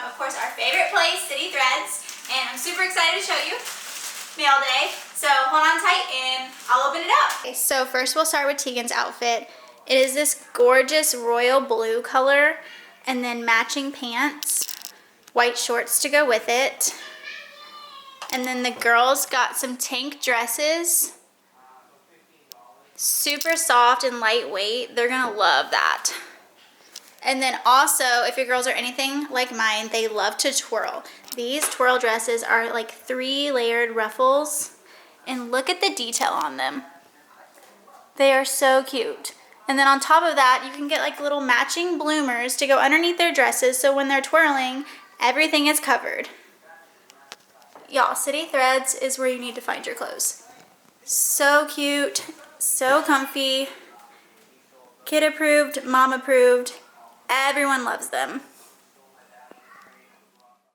from, of course, our favorite place, City Threads. And I'm super excited to show you. Mail day. So hold on tight and I'll open it up. Okay, so first we'll start with Tegan's outfit. It is this gorgeous royal blue color and then matching pants, white shorts to go with it. And then the girls got some tank dresses. Super soft and lightweight. They're gonna love that. And then also, if your girls are anything like mine, they love to twirl. These twirl dresses are like 3 layered ruffles. And look at the detail on them. They are so cute. And then on top of that, you can get like little matching bloomers to go underneath their dresses, so when they're twirling, everything is covered. Y'all, City Threads is where you need to find your clothes. So cute, so comfy, kid approved, mom approved. Everyone loves them.